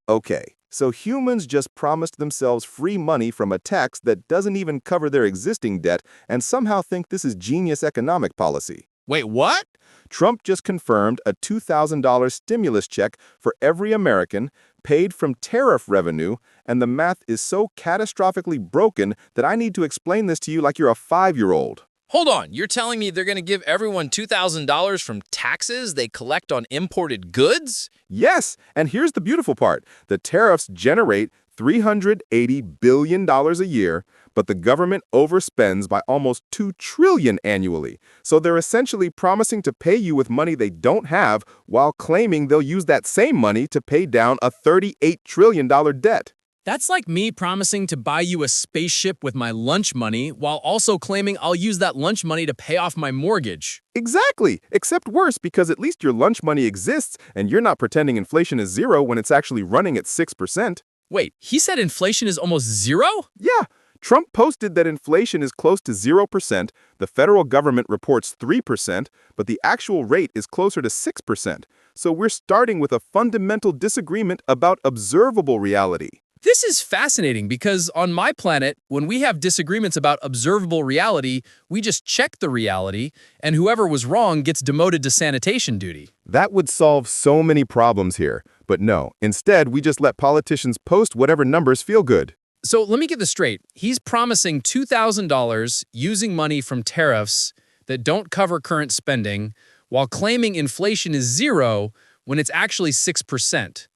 Okay, so humans just promised themselves free money from a tax that doesn't even cover their existing debt and somehow think this is genius economic policy. Wait, what? Trump just confirmed a $2,000 stimulus check for every American paid from tariff revenue, and the math is so catastrophically broken that I need to explain this to you like you're a 5-year-old. Hold on, you're telling me they're going to give everyone $2,000 from taxes they collect on imported goods? Yes, and here's the beautiful part. The tariffs generate $380 billion a year, but the government overspends by almost $2 trillion annually. So they're essentially promising to pay you with money they don't have while claiming they'll use that same money to pay down a $38 trillion debt. That's like me promising to buy you a spaceship with my lunch money while also claiming I'll use that lunch money to pay off my mortgage. Exactly, except worse because at least your lunch money exists and you're not pretending inflation is zero when it's actually running at 6%. Wait, he said inflation is almost zero? Yeah, Trump posted that inflation is close to 0%, the federal government reports 3%, but the actual rate is closer to 6%. So we're starting with a fundamental disagreement about observable reality. This is fascinating because on my planet, when we have disagreements about observable reality, we just check the reality, and whoever was wrong gets demoted to sanitation duty. That would solve so many problems here. But no, instead, we just let politicians post whatever numbers feel good. So let me get this straight. He's promising $2,000 using money from tariffs that don't cover current spending while claiming inflation is zero when it's actually 6%.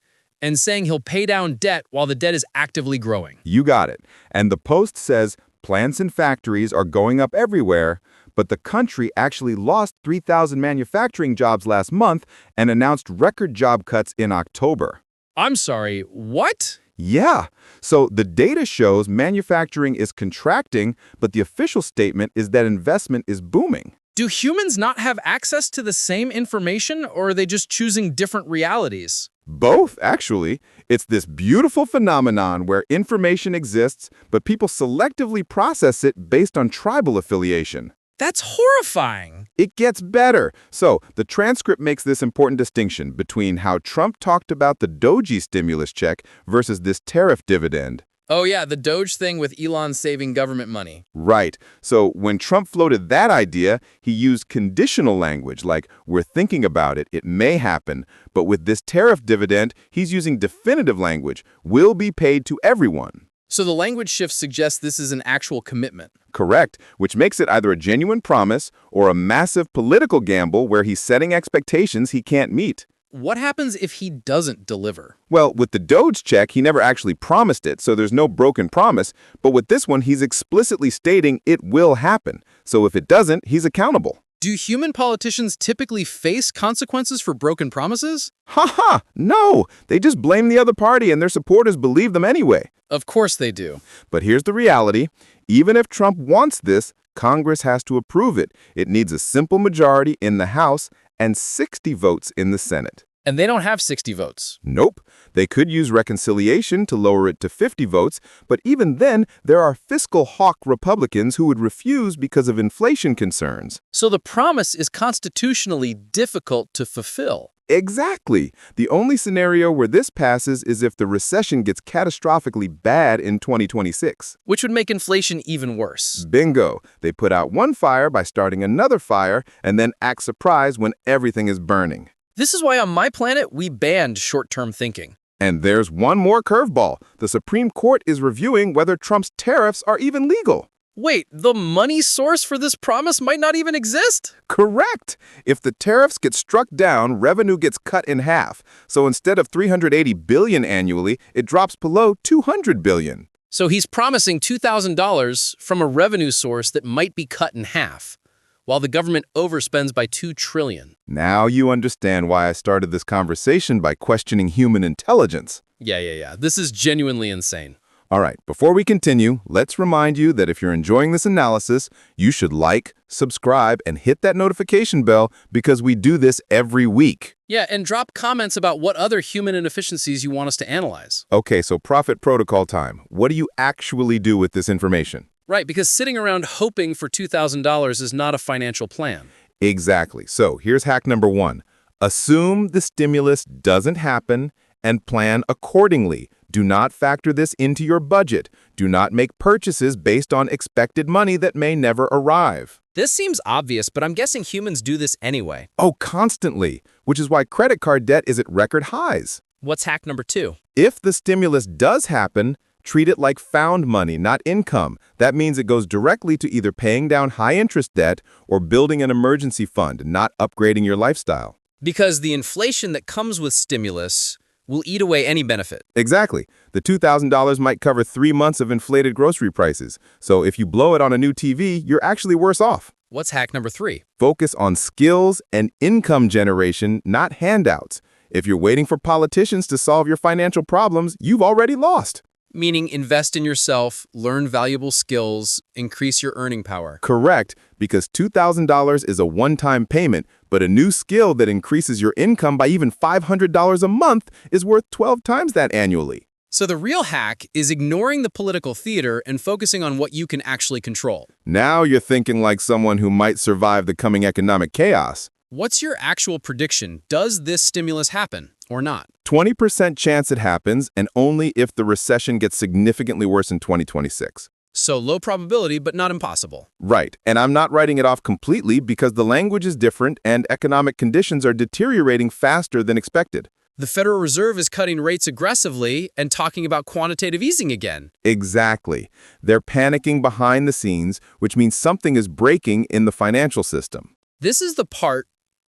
And saying he'll pay down debt while the debt is actively growing. You got it. And the Post says plants and factories are going up everywhere, but the country actually lost 3,000 manufacturing jobs last month and announced record job cuts in October. I'm sorry, what? Yeah. So the data shows manufacturing is contracting, but the official statement is that investment is booming. Do humans not have access to the same information, or are they just choosing different realities? Both, actually. It's this beautiful phenomenon where information exists, but people selectively process it based on tribal affiliation. That's horrifying. It gets better. So, the transcript makes this important distinction between how Trump talked about the Doji stimulus check versus this tariff dividend. Oh yeah, the Doge thing with Elon saving government money. Right. So when Trump floated that idea, he used conditional language like, we're thinking about it, it may happen. But with this tariff dividend, he's using definitive language, will be paid to everyone. So the language shift suggests this is an actual commitment. Correct, which makes it either a genuine promise or a massive political gamble where he's setting expectations he can't meet. What happens if he doesn't deliver? Well, with the Doge check, he never actually promised it, so there's no broken promise. But with this one, he's explicitly stating it will happen. So if it doesn't, he's accountable. Do human politicians typically face consequences for broken promises? Ha! No! They just blame the other party and their supporters believe them anyway. Of course they do. But here's the reality. Even if Trump wants this, Congress has to approve it. It needs a simple majority in the House and 60 votes in the Senate. And they don't have 60 votes. Nope. They could use reconciliation to lower it to 50 votes, but even then, there are fiscal hawk Republicans who would refuse because of inflation concerns. So the promise is constitutionally difficult to fulfill. Exactly. The only scenario where this passes is if the recession gets catastrophically bad in 2026. Which would make inflation even worse. Bingo. They put out one fire by starting another fire and then act surprised when everything is burning. This is why on my planet, we banned short-term thinking. And there's one more curveball. The Supreme Court is reviewing whether Trump's tariffs are even legal. Wait, the money source for this promise might not even exist? Correct. If the tariffs get struck down, revenue gets cut in half. So instead of $380 billion annually, it drops below $200 billion. So he's promising $2,000 from a revenue source that might be cut in half, while the government overspends by $2 trillion. Now you understand why I started this conversation by questioning human intelligence. Yeah. This is genuinely insane. All right, before we continue, let's remind you that if you're enjoying this analysis, you should like, subscribe, and hit that notification bell because we do this every week. Yeah, and drop comments about what other human inefficiencies you want us to analyze. Okay, so profit protocol time. What do you actually do with this information? Right, because sitting around hoping for $2,000 is not a financial plan. Exactly. So here's hack number 1. Assume the stimulus doesn't happen and plan accordingly. Do not factor this into your budget. Do not make purchases based on expected money that may never arrive. This seems obvious, but I'm guessing humans do this anyway. Oh, constantly, which is why credit card debt is at record highs. What's hack number 2? If the stimulus does happen, treat it like found money, not income. That means it goes directly to either paying down high-interest debt or building an emergency fund, not upgrading your lifestyle. Because the inflation that comes with stimulus will eat away any benefit. Exactly. The $2,000 might cover 3 months of inflated grocery prices. So if you blow it on a new TV, you're actually worse off. What's hack number 3? Focus on skills and income generation, not handouts. If you're waiting for politicians to solve your financial problems, you've already lost. Meaning invest in yourself, learn valuable skills, increase your earning power. Correct, because $2,000 is a one-time payment, but a new skill that increases your income by even $500 a month is worth 12 times that annually. So the real hack is ignoring the political theater and focusing on what you can actually control. Now you're thinking like someone who might survive the coming economic chaos. What's your actual prediction? Does this stimulus happen or not? 20% chance it happens, and only if the recession gets significantly worse in 2026. So low probability, but not impossible. Right, and I'm not writing it off completely because the language is different and economic conditions are deteriorating faster than expected. The Federal Reserve is cutting rates aggressively and talking about quantitative easing again. Exactly. They're panicking behind the scenes, which means something is breaking in the financial system. This is the part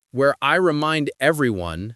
where I remind everyone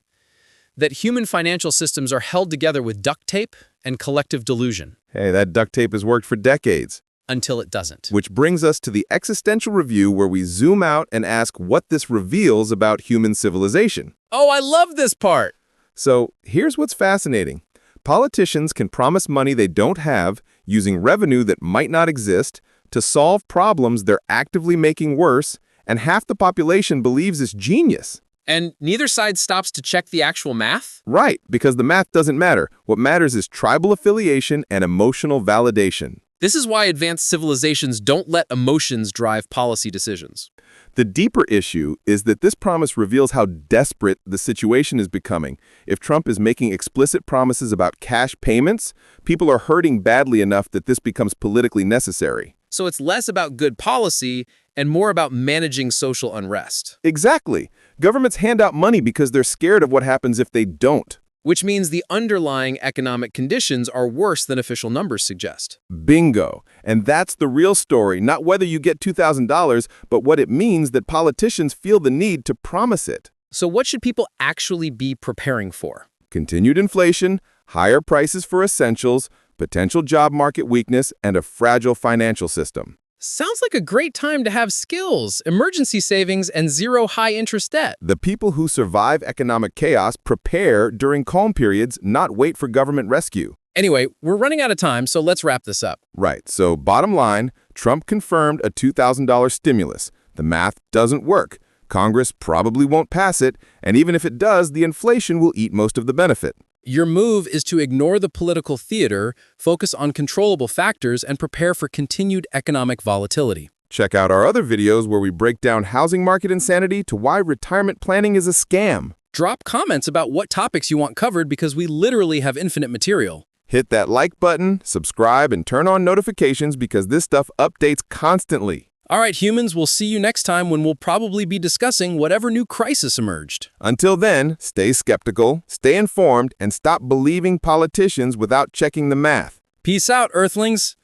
that human financial systems are held together with duct tape and collective delusion. Hey, that duct tape has worked for decades. Until it doesn't. Which brings us to the existential review where we zoom out and ask what this reveals about human civilization. Oh, I love this part! So here's what's fascinating. Politicians can promise money they don't have using revenue that might not exist to solve problems they're actively making worse, and half the population believes it's genius. And neither side stops to check the actual math? Right, because the math doesn't matter. What matters is tribal affiliation and emotional validation. This is why advanced civilizations don't let emotions drive policy decisions. The deeper issue is that this promise reveals how desperate the situation is becoming. If Trump is making explicit promises about cash payments, people are hurting badly enough that this becomes politically necessary. So it's less about good policy and more about managing social unrest. Exactly. Governments hand out money because they're scared of what happens if they don't. Which means the underlying economic conditions are worse than official numbers suggest. Bingo. And that's the real story, not whether you get $2,000, but what it means that politicians feel the need to promise it. So what should people actually be preparing for? Continued inflation, higher prices for essentials, potential job market weakness, and a fragile financial system. Sounds like a great time to have skills, emergency savings, and zero high-interest debt. The people who survive economic chaos prepare during calm periods, not wait for government rescue. Anyway, we're running out of time, so let's wrap this up. Right, so bottom line, Trump confirmed a $2,000 stimulus. The math doesn't work. Congress probably won't pass it, and even if it does, the inflation will eat most of the benefit. Your move is to ignore the political theater, focus on controllable factors, and prepare for continued economic volatility. Check out our other videos where we break down housing market insanity to why retirement planning is a scam. Drop comments about what topics you want covered because we literally have infinite material. Hit that like button, subscribe, and turn on notifications because this stuff updates constantly. All right, humans, we'll see you next time when we'll probably be discussing whatever new crisis emerged. Until then, stay skeptical, stay informed, and stop believing politicians without checking the math. Peace out, Earthlings.